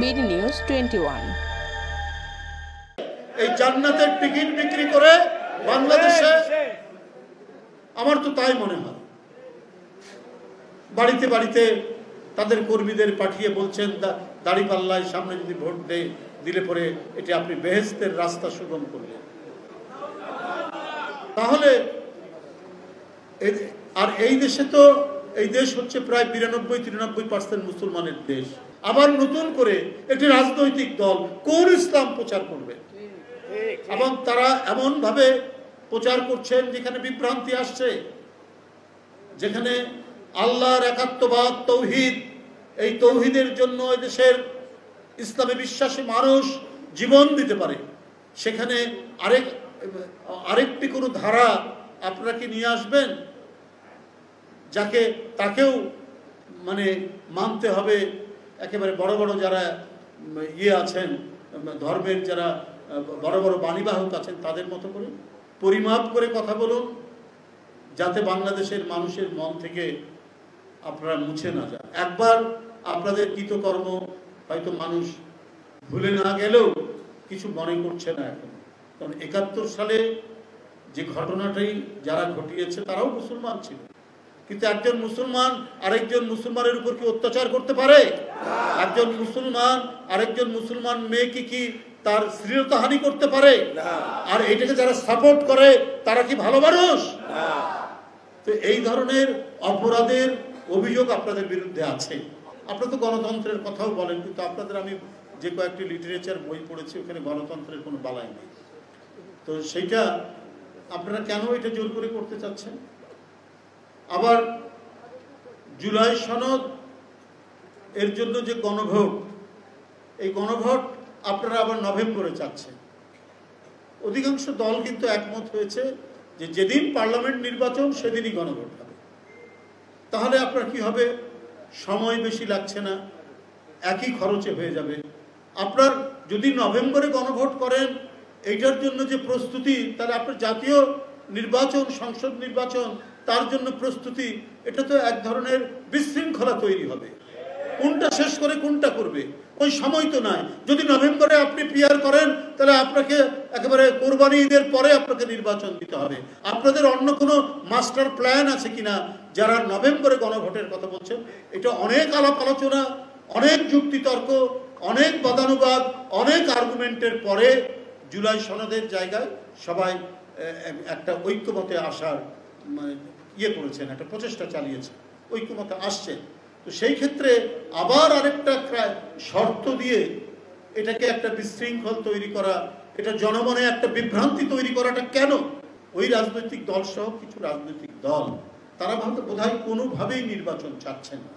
BD news 21। এই জান্নাতের ticket বিক্রি করে বাংলাদেশে আমার তো তাই মনে হয় বাড়িতে বাড়িতে তাদের কর্মীদের পাঠিয়ে বলছেন দাড়িপাল্লায় সামনে যদি ভোট দিলে পরে এটি আপনি বেহেশতের রাস্তা সুগম করলেন। তাহলে আর এই দেশে তো এই দেশ হচ্ছে প্রায় 92-93% মুসলমানের দেশ। আবার নতুন করে একটি রাজনৈতিক দল কোন ইসলাম প্রচার করবে এবং তারা এমন ভাবে প্রচার করছেন যেখানে বিভ্রান্তি আসছে, যেখানে আল্লাহর একাত্মবাদ তৌহিদ, এই তৌহিদের জন্য এই দেশের ইসলামে বিশ্বাসী মানুষ জীবন দিতে পারে, সেখানে আরেকটি কোনো ধারা আপনারা কি নিয়ে আসবেন যাকে তাকেও মানে মানতে হবে? একেবারে বড় বড় যারা আছেন ধর্মের, যারা বড় বড় বাণীবাহক আছেন তাদের মতো করে পরিমাপ করে কথা বলুন, যাতে বাংলাদেশের মানুষের মন থেকে আপনারা মুছে না যান। একবার আপনাদের কৃতকর্ম হয়তো মানুষ ভুলে না গেলেও কিছু মনে করছে না এখন, কারণ ৭১ সালে যে ঘটনাটাই যারা ঘটিয়েছে তারাও মুসলমান ছিল, কিন্তু একজন মুসলমান আরেকজন মুসলমানের উপর কি অত্যাচার করতে পারে? একজন মুসলমান আরেকজন মুসলমান মেয়েকে কি তার শ্লীলতাহানি করতে পারে? আর এটাকে যারা সাপোর্ট করে তারা কি ভালো মানুষ? তো এই ধরনের অপরাধের অভিযোগ আপনাদের বিরুদ্ধে আছে। আপনারা তো গণতন্ত্রের কথাও বলেন, কিন্তু আপনাদের আমি যে কয়েকটি লিটারেচার বই পড়েছি ওখানে গণতন্ত্রের কোনো বালাই নেই। তো সেইটা আপনারা কেন এটা জোর করে করতে চাচ্ছেন? আবার জুলাই সনদ এর জন্য যে গণভোট, এই গণভোট আপনারা আবার নভেম্বরে চাচ্ছেন। অধিকাংশ দল কিন্তু একমত হয়েছে যে যেদিন পার্লামেন্ট নির্বাচন সেদিনই গণভোট হবে। তাহলে আপনার কি হবে? সময় বেশি লাগছে না, একই খরচে হয়ে যাবে। আপনার যদি নভেম্বরে গণভোট করেন এইটার জন্য যে প্রস্তুতি, তাহলে আপনার জাতীয় নির্বাচন, সংসদ নির্বাচন, তার জন্য প্রস্তুতি, এটা তো এক ধরনের বিশৃঙ্খলা তৈরি হবে। কোনটা শেষ করে কোনটা করবে ওই সময় তো নাই। যদি নভেম্বরে আপনি পিআর করেন তাহলে আপনাকে একেবারে কোরবানি ঈদের পরে আপনাকে নির্বাচন দিতে হবে। আপনাদের অন্য কোনো মাস্টার প্ল্যান আছে কিনা যারা নভেম্বরে গণভোটের কথা বলছেন? এটা অনেক আলাপ আলোচনা, অনেক যুক্তিতর্ক, অনেক বাদানুবাদ, অনেক আর্গুমেন্টের পরে জুলাই সনদের জায়গায় সবাই একটা ঐক্যমতে আসার করেছেন, একটা প্রচেষ্টা চালিয়েছে, ঐক্যমতে আসছে। তো সেই ক্ষেত্রে আবার আরেকটা শর্ত দিয়ে এটাকে একটা বিশৃঙ্খল তৈরি করা, এটা জনমনে একটা বিভ্রান্তি তৈরি করাটা কেন? ওই রাজনৈতিক দল সহ কিছু রাজনৈতিক দল তারা ভাবতে বোধহয় কোনোভাবেই নির্বাচন চাচ্ছেন না,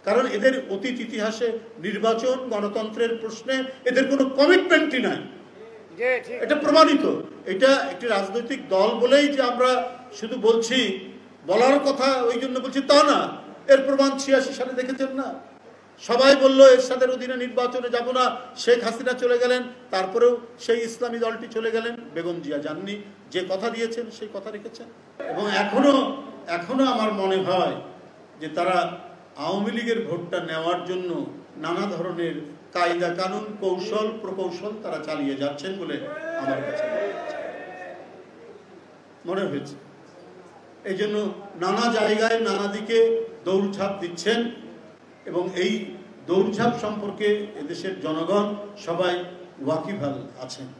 কারণ এদের অতীত ইতিহাসে নির্বাচন গণতন্ত্রের প্রশ্নে এদের কোনো কমিটমেন্টই নাই। এটা প্রমাণিত। এটা একটি রাজনৈতিক দল বলেই যে আমরা শুধু বলছি, বলার কথা ওই জন্য বলছি তা না। এর প্রমাণ ৮৬ সালে দেখেছেন না? সবাই বলল এরশাদের অধীনে নির্বাচনে যাব না, শেখ হাসিনা চলে গেলেন, তারপরেও সেই ইসলামী দলটি চলে গেলেন, বেগম জিয়া যাননি। যে কথা দিয়েছেন সেই কথা রেখেছেন। এবং এখনো আমার মনে হয় যে তারা আওয়ামী লীগের ভোটটা নেওয়ার জন্য নানা ধরনের কায়দা কানুন, কৌশল প্রকৌশল তারা চালিয়ে যাচ্ছেন বলে আমার কাছে মনে হয়েছে। এই জন্য নানা জায়গায় নানা দিকে দৌড়ঝাঁপ দিচ্ছেন, এবং এই দৌড়ঝাঁপ সম্পর্কে এদেশের জনগণ সবাই ওয়াকিবহাল আছেন।